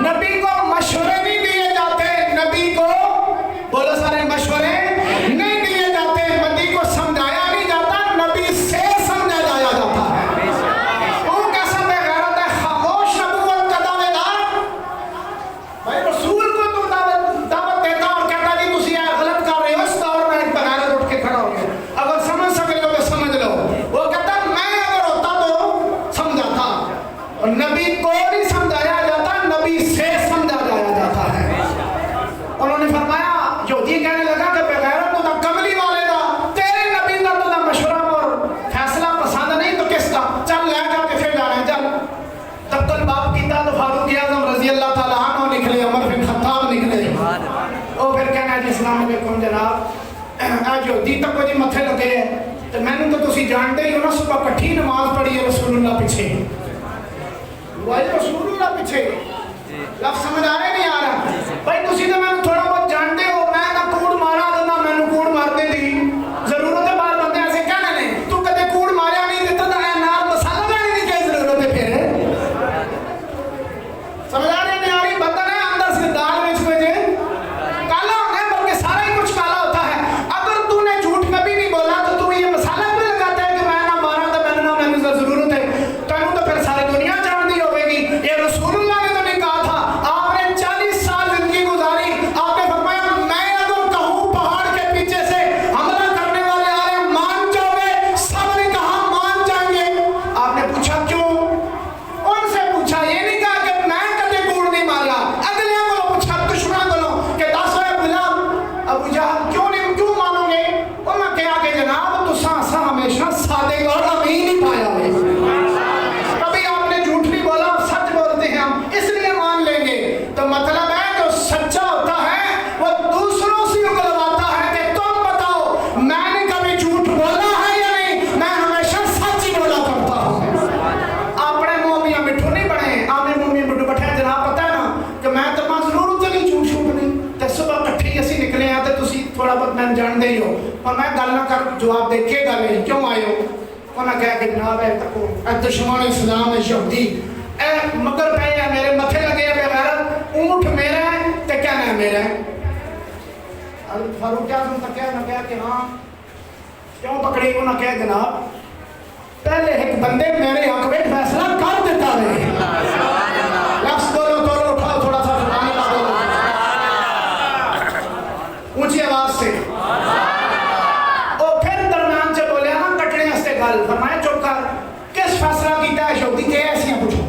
نبی کو مشورے نہیں دیے جاتے نبی کو بولو سارے مشورے نہیں دیے جاتے نبی کو سمجھایا نہیں جاتا نبی سے سمجھا جایا جاتا ہے وہ کیسا بے غیرت ہے خاموش نبوت کا دعوے دار بھائی رسول کو تو دعوت دیتا اور کہتا جی تسی یہ غلط کر رہے ہو اس دور میں ایک بغیرت اٹھ کے کھڑا ہو گیا اگر سمجھ سکے ہو تو سمجھ لو وہ کہتا میں اگر ہوتا تو سمجھاتا اور نبی کو نہیں سمجھایا جاتا نبی سے سمجھا جایا جاتا ہے انہوں نے فرمایا جو جی کہنے لگا کہ بغیرت تو دا کملی والے دا تیرے نبی دا تو دا مشورہ اور فیصلہ پسند نہیں تو کس کا چل لے جا کے پھر جانا ہے چل تقل باپ کیتا تو فاروق اعظم رضی اللہ تعالیٰ عنہ نکلے عمر بن خطاب نکلے وہ پھر کہنا جی السلام علیکم جناب اے جو جی تک کو جی متھے لگے تو میں نے تو تسی جانتے ہی ہو نا صبح کٹھی نماز پڑھی ہے رسول اللہ پیچھے وہی رسول اللہ پیچھے لفظ سمجھ آ رہے نہیں آ رہا بھائی تسی تو میں تھوڑا بہت جانتے ہو میں نہ کوڑ مارا تو نہ میں کوڑ مارتے دی ضرورت ہے بار بندے ایسے کہنے نے تو کدے کوڑ ماریا نہیں دیتا تو اے نال مسالہ گانے کی کیا ضرورت ہے پھر سمجھ آ رہے نہیں آ رہی بندہ نے اندر سے دال میں چھوئے کالا ہوتا ہے بلکہ سارا ہی کچھ کالا ہوتا ہے اگر تو نے جھوٹ کبھی نہیں بولا تو تو یہ مسالہ بھی لگاتا ہے کہ میں نہ مارا تو میں نہ میں ضرورت ہے تو پھر ساری دنیا جان دی ہوئے گی یہ رسول اللہ نے تو نہیں کہا تھا آپ نے 40 سال زندگی گزاری آپ نے فرمایا میں اگر کہوں پہاڑ کے پیچھے سے حملہ کرنے والے آ رہے ہیں مان جاؤ گے سب نے کہا مان جائیں گے آپ نے پوچھا کیوں ان سے پوچھا یہ نہیں کہا کہ میں کدے کوڑ نہیں مارا اگلے کو پوچھا دشمن کو کہ دس ہوئے غلام ابو جہل کیوں مانو گے انہوں نے کہا کہ جناب تو سا ہمیشہ صادق اور امین ہی پایا ہوئے کبھی آپ نے جھوٹ نہیں بولا سچ بولتے ہیں ہم اس لیے مان لیں گے تو مطلب ہے جو سچا ہوتا ہے وہ دوسروں سے اگلواتا ہے کہ تم بتاؤ میں نے کبھی جھوٹ بولا ہے یا نہیں میں ہمیشہ سچ ہی بولا کرتا ہوں اپنے منہ میاں مٹھو نہیں بنے اور میں گل نہ کر جواب دے کے گل نہیں کیوں آئے ہو؟ انہاں کہا کہ جناب ہے تکو اے دشمن اسلام ہے یہودی اے مگر پہ ہے میرے متھے لگے بے غیرت اونٹ میرا ہے تے کہنا ہے میرا ہے. فاروق اعظم تک کہا کہ ہاں کیوں پکڑی؟ انہاں کہا جناب پہلے ایک بندے میرے حق میں فیصلہ کر دیتا ہے. لفظ بولو اٹھاؤ تھوڑا سا سبحان اللہ بولو اونچی آواز سے. اور پھر درمیان سے بولے نا کٹنے ہستے گل فرمایا چپ کر کس فیصلہ کیتا ہے یہودی کے ایسیاں پوچھو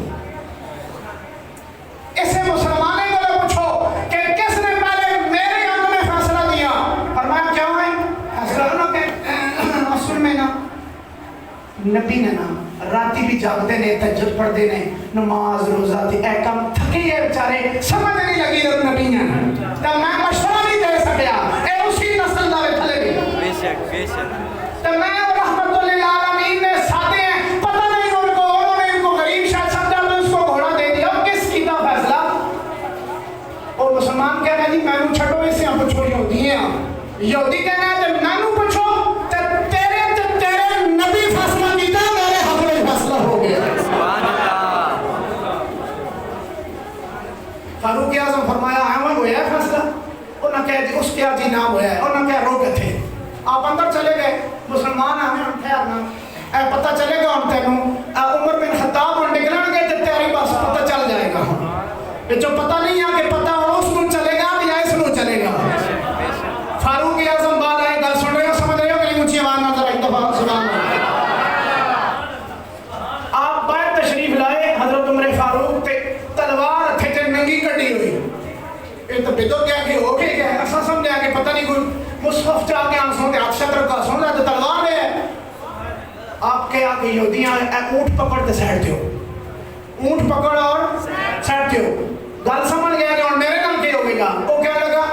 اسے مسلمانے کو پوچھو کہ کس نے پہلے میرے حق میں فیصلہ دیا. فرمایا کیا ہے فیصلہ نہ کہ اصل میں نا نبی نے نا راتی بھی جاگتے نے تہجد پڑھتے نے نماز روزہ دی اے کم تھکے ہیں بیچارے سمجھ نہیں لگی نبی نے تو میں مشورہ نہیں دے سکیا اے اسی نسل دارے تھلے بھی بے شک تو میں رحمت للعالمین نے ساتھے ہیں پتہ نہیں ان کو انہوں نے ان کو غریب شاید سمجھا تو اس کو گھوڑا دے دیا کس کی تھا فیصلہ. اور مسلمان کہنا ہے جی میں نو چھٹو اس سے ہم پوچھو یہودی ہیں یہودی کہنا ہے جب میں نو پوچھو تیرے نبی فیصلہ کیتا میرے حق میں فیصلہ ہو گیا. فاروق اعظم فرمایا احمد ہویا ہے فیصلہ؟ انہوں نے کہا اس کے آجی نام ہویا ہے. انہوں نے کہا رو کے تھے آپ اندر چلے گئے مسلمان ہمیں ہم خیرنا اے پتہ چلے گا ہم تینوں عمر بن خطاب اور نکلن گئے تو تیری بس پتہ چل جائے گا. جو پتہ نہیں ہے کہ پتہ اس کو چلے گا یا اس کو چلے گا. فاروق اعظم بعد آئے گل سن رہے ہو سمجھ رہے ہو کہ اونچی آواز نہ ذرا ایک دفعہ سبحان اللہ. آپ باہر تشریف لائے حضرت عمر فاروق تے تلوار ہتھے تے ننگی کڈی ہوئی. یہ تو بدو کیا کہ ہو گئی ہے ایسا سمجھا کہ پتہ نہیں کوئی مصحف جا کے آنسوں تے ہاتھ شطر کا سن رہا تو تلوار میں ہے. آپ کے آگے یہودیاں اونٹ پکڑ تے سیٹ دیو اونٹ پکڑ اور سیٹ دیو. گل سمجھ گیا کہ اور میرے نام کی ہوگی گا. وہ کیا لگا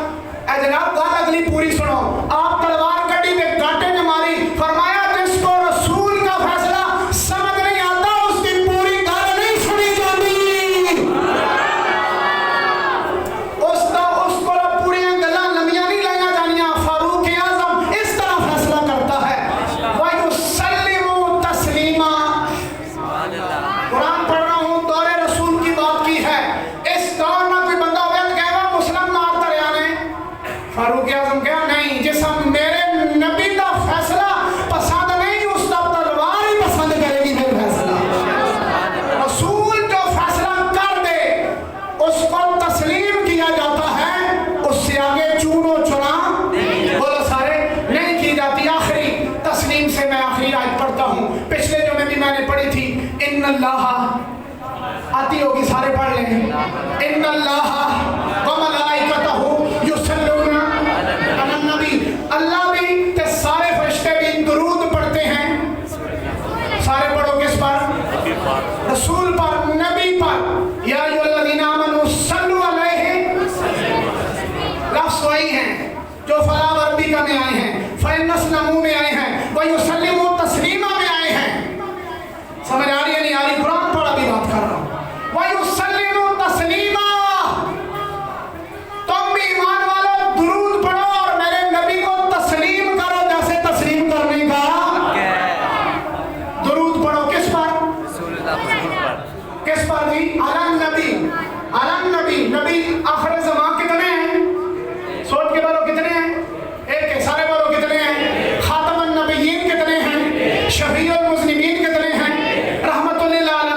اے جناب گل اگلی پوری سنو. آپ تلوار کٹی تے گاٹے نے ماری فرمایا جس کو رسول کا فیصلہ سمجھ نہیں آتا اس کی پوری گل نہیں سنی جاتی. اس کو پوری گلاں لمبیاں نہیں لگا جانیاں. فاروق اعظم اس طرح فیصلہ کرتا ہے وَيُسَلِّمُ تَسْلِيمًا. قرآن پڑھ رہا ہوں دور رسول کی بات کی ہے. اس دور میں کوئی بندہ ہوگا تو کہے گا مسلم مارتا رہا نے. فاروق اعظم کہا نہیں جس ہم میرے نبی کا فیصلہ پسند نہیں اس کا تلوار ہی پسند کرے گی میرے فیصلہ. رسول جو فیصلہ کر دے اس کو تسلیم کیا جاتا ہے اس سے آگے چون و چنا بولو سارے نہیں کی جاتی. آخری تسلیم سے میں آخری آیت پڑھتا ہوں پچھلے جو میں نے پڑھی تھی ان اللہ آتی ہوگی سارے پڑھ لیں ان اللہ وملائکتہ یصلون علی النبی. اللہ بھی تے سارے فرشتے بھی درود پڑھتے ہیں. سارے پڑھو کس پر؟ رسول پر نبی پر. یا ایھا الذین آمنوا صلوا علیہ لفظ وہی ہیں جو فلاح وربی کا میں آئے ہیں فإن اسلموا میں آئے ہیں وَيُسَلِّمُوا تَسْلِيمًا میں آئے ہیں. سمجھ آ رہی ہے نہیں آ رہی؟ قرآن پڑھا بھی بات کر رہا ہوں. وَيُسَلِّمُوا تَسْلِيمًا. تم بھی ایمان والو درود پڑھو اور میرے نبی کو تسلیم کرو جیسے تسلیم کرنے کا درود پڑھو. کس پر؟ کس پر جی؟ علی النبی. علی النبی. نبی آخر زمان کتنے ہیں؟ سوچ کے بولو کتنے ہیں؟ ایک ہے. سارے بولو کتنے ہیں؟ خاتم النبیین کتنے ہیں؟ شفیع المذنبین کتنے ہیں؟ رحمت للعالمین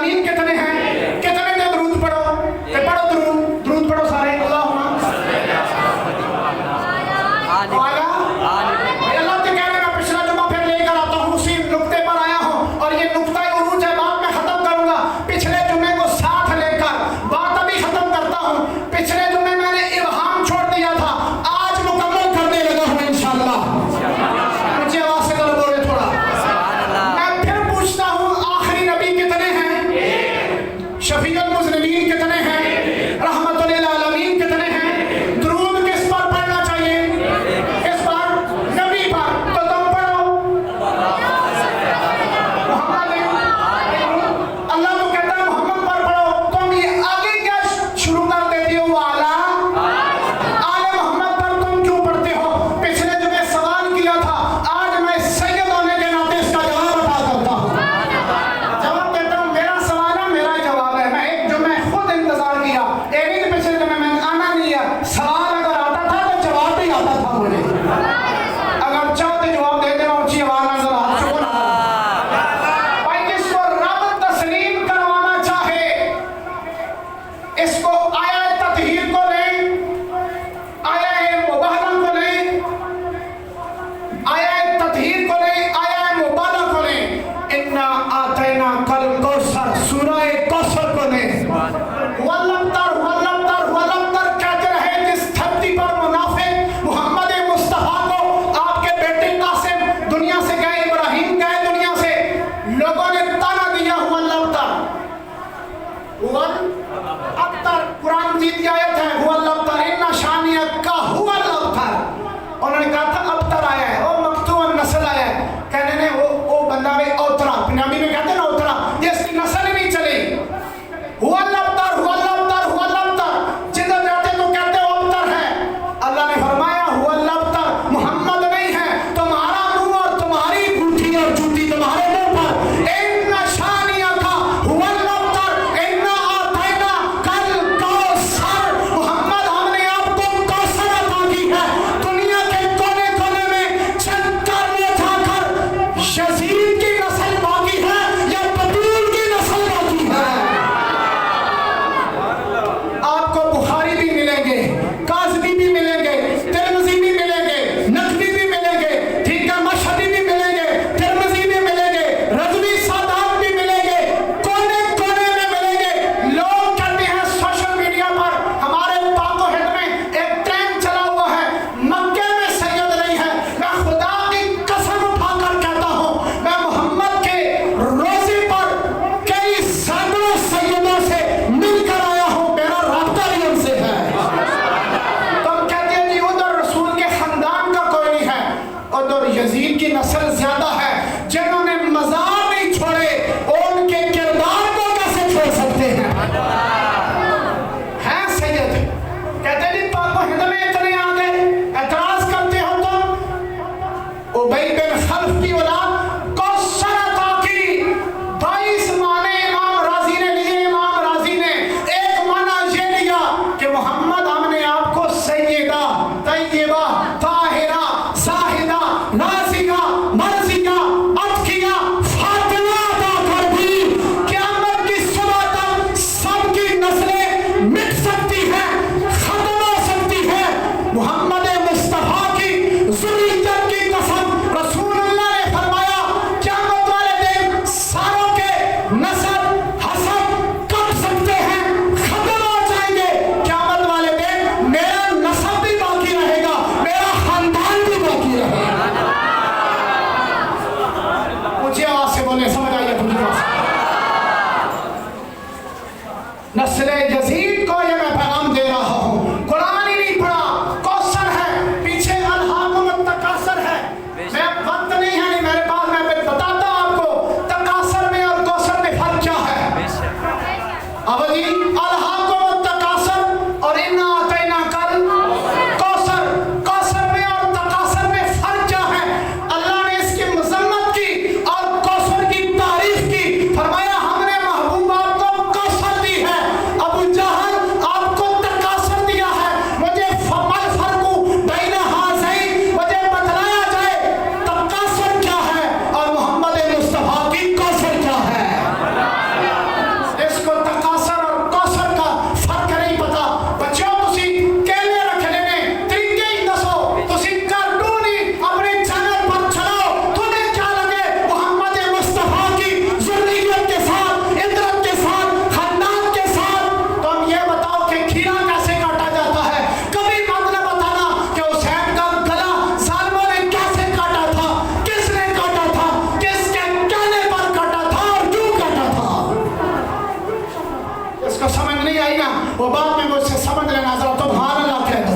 وہ بعد میں مجھ سے سمجھ لینا ذرا سبحان اللہ کہہ دو.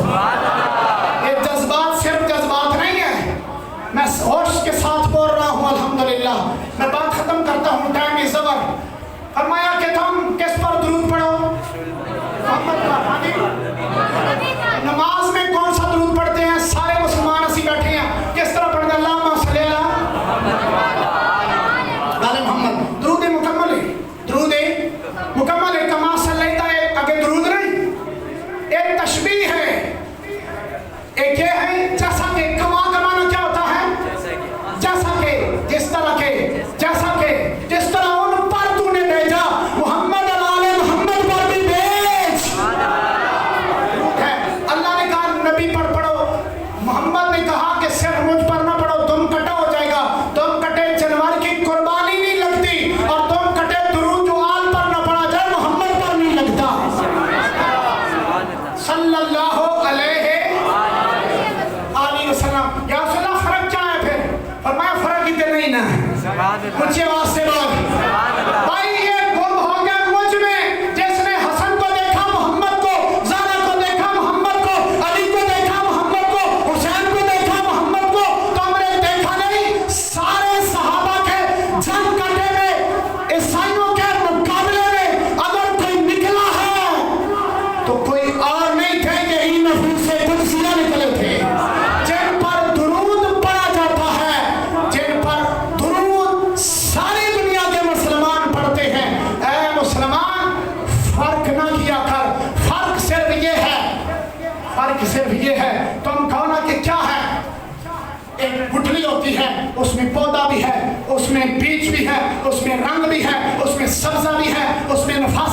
یہ جذبات صرف جذبات نہیں ہے، میں ہوش کے ساتھ بول رہا ہوں الحمدللہ. میں بات ختم کرتا ہوں، ٹائم از اوور. فرمایا کہ تم کس پر درود پڑھو؟ محمد پر. نماز میں کون سا درود پڑھتے ہیں؟ سارے مسلمان اسی بیٹھے ہیں، کس طرح پڑھتے ہیں؟ اللہم صلی علی محمد. درود مکمل ہے، درود مکمل ہے. کما صلیت ہے، اگر درود نہیں، ایک تشبیہ ہے. ایک یہ ہے جیسا کہ، کما کا معنی کیا ہوتا ہے؟ جیسا کہ، جس طرح کے، جیسا کہ، جس طرح ان پر تو نے بھیجا، محمد آل محمد پر بھی بھیج. ہے اللہ نے کہا نبی پر پڑھو، محمد نے کہا کہ صرف مجھ پر نہ پڑھو، تم کٹا ہو جائے گا. تم کٹے جانور کی قربانی نہیں لگتی، اور تم کٹے درود جو آل پر نہ پڑھا جائے محمد پر نہیں لگتا. صلی اللہ علیہ وسلم. یا رسول اللہ فرق کیا ہے پھر؟ فرمایا فرق ادھر نہیں نا، کچھ آواز سے بول. بھائی یہ گم ہو گیا مجھ میں، جس نے حسن کو دیکھا محمد کو، زہرا کو دیکھا محمد کو، علی کو دیکھا محمد کو، حسین کو دیکھا محمد کو. تو ہم نے دیکھا نہیں، سارے صحابہ کے جنگ کٹے میں، عیسائیوں کے مقابلے میں اگر کوئی نکلا ہے تو کوئی اور نہیں تھے، یہی نفوس قدسیہ نکلے تھے، جن پر درود پڑھا جاتا ہے، جن پر درود ساری دنیا کے مسلمان پڑھتے ہیں. اے مسلمان، فرق نہ کیا کر. فرق صرف یہ ہے، فرق صرف یہ ہے، تم کہو نا کہ کیا ہے؟ ایک گٹھلی ہوتی ہے، اس میں پودا بھی ہے، اس میں بیج بھی ہے، اس میں رنگ بھی ہے، اس میں سبزہ بھی ہے، اس میں نفاس